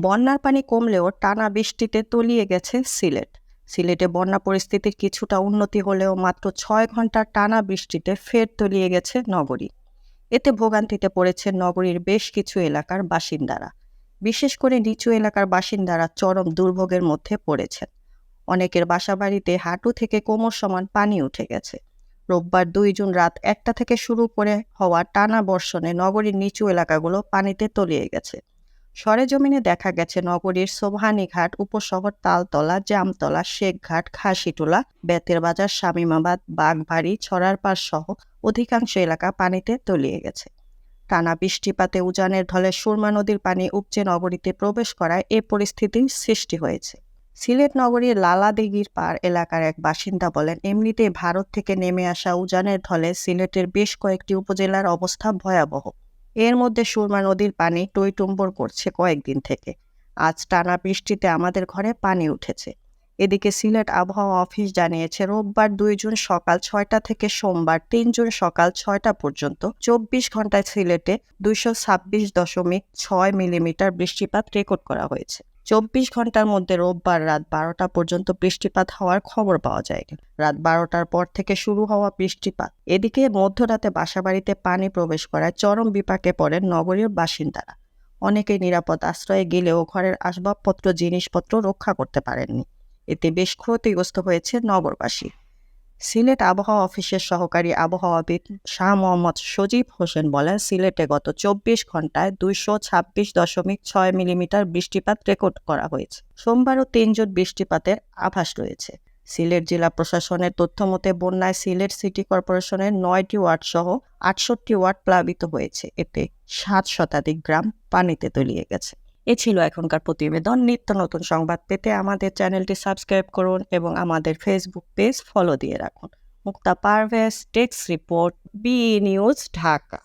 বন্যার পানি কমলেও টানা বৃষ্টিতে তলিয়ে গেছে সিলেট। সিলেটে বন্যা পরিস্থিতির কিছুটা উন্নতি হলেও মাত্র 6 ঘন্টার টানা বৃষ্টিতে ফের তলিয়ে গেছে নগরী। এতে ভোগান্তিতে পড়েছে নগরীর বেশ কিছু এলাকার বাসিন্দারা। বিশেষ করে নিচু এলাকার বাসিন্দারা চরম দুর্ভোগের মধ্যে পড়েছেন। অনেকের বাসাবাড়িতে হাঁটু থেকে কোমর সমান পানি উঠে গেছে। রোববার 2 জুন রাত 1টা থেকে শুরু করে হওয়া টানা বর্ষণে নগরীর নিচু এলাকাগুলো পানিতে তলিয়ে গেছে। সরেজমিনে দেখা গেছে নগরীর সোবহানীঘাট, উপশহর তালতলা, জামতলা, শেখঘাট, খাসিটোলা, বেতের বাজার, শামীমাবাদ, বাঘবাড়ি, ছড়ারপাড় সহ অধিকাংশ এলাকা পানিতে তলিয়ে গেছে। টানা বৃষ্টিপাতে উজানের ঢলে সুরমা নদীর পানি উপচে নগরীতে প্রবেশ করায় এ পরিস্থিতির সৃষ্টি হয়েছে। সিলেট নগরীর লালাদিঘির পাড় এলাকার এক বাসিন্দা বলেন, এমনিতেই ভারত থেকে নেমে আসা উজানের ঢলে সিলেটের বেশ কয়েকটি উপজেলার অবস্থা ভয়াবহ। এর মধ্যে সুরমা নদীর পানি টইটুম্বর করছে কয়েকদিন থেকে। আজ টানা বৃষ্টিতে আমাদের ঘরে পানি উঠেছে। এদিকে সিলেট আবহাওয়া অফিস জানিয়েছে, রোববার 2 জুন সকাল 6টা থেকে সোমবার 3 জুন সকাল 6টা পর্যন্ত 24 ঘন্টায় সিলেটে 226.6 মিলিমিটার বৃষ্টিপাত রেকর্ড করা হয়েছে। 24 ঘন্টার মধ্যে রোববার রাত 12টা পর্যন্ত বৃষ্টিপাত হওয়ার খবর পাওয়া যায়নি। রাত 12টার পর থেকে শুরু হওয়া বৃষ্টিপাত। এদিকে মধ্যরাতে বাসাবাড়িতে পানি প্রবেশ করায় চরম বিপাকে পড়েন নগরীর বাসিন্দারা। অনেকেই নিরাপদ আশ্রয়ে গেলেও ঘরের আসবাবপত্র, জিনিসপত্র রক্ষা করতে পারেননি। এতে বেশ ক্ষতিগ্রস্ত হয়েছে নগরবাসী। সিলেট আবহাওয়া অফিসের সহকারী আবহাওয়াবিদ শাহ মোহাম্মদ সজীব হোসেন বলেন, সিলেটে গত 24 ঘন্টায় 226.6 মিলিমিটার বৃষ্টিপাত রেকর্ড করা হয়েছে। সোমবারও 3 জুন বৃষ্টিপাতের আভাস রয়েছে। সিলেট জেলা প্রশাসনের তথ্যমতে বন্যায় সিলেট সিটি কর্পোরেশনের 9টি ওয়ার্ড সহ 68টি ওয়ার্ড প্লাবিত হয়েছে। এতে 7 শতাধিক গ্রাম পানিতে তলিয়ে গেছে। এ ছিল এখনকার প্রতিবেদন। নিত্য নতুন সংবাদ পেতে আমাদের চ্যানেলটি সাবস্ক্রাইব করুন এবং আমাদের ফেসবুক পেজ ফলো দিয়ে রাখুন। মুক্তা পারভেজ, টেক্স রিপোর্ট, BE নিউজ, ঢাকা।